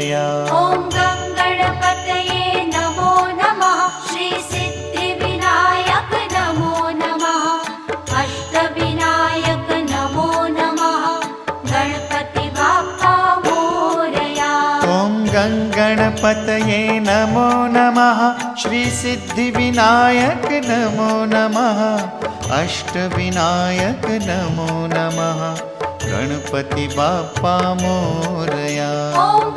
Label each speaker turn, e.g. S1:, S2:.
S1: मोरया।
S2: ॐ गङ्गणपतये नमो नमः। श्रीसिद्धिविनायक नमो नमः। अष्टविनायक नमो नमः। गणपति बाप्पा मोरया।
S1: ॐ गङ्गणपतये नमो नमः। श्रीसिद्धिविनायक नमो नमः। अष्टविनायक नमो नमः। गणपति बाप्पा मोरया।
S2: ॐ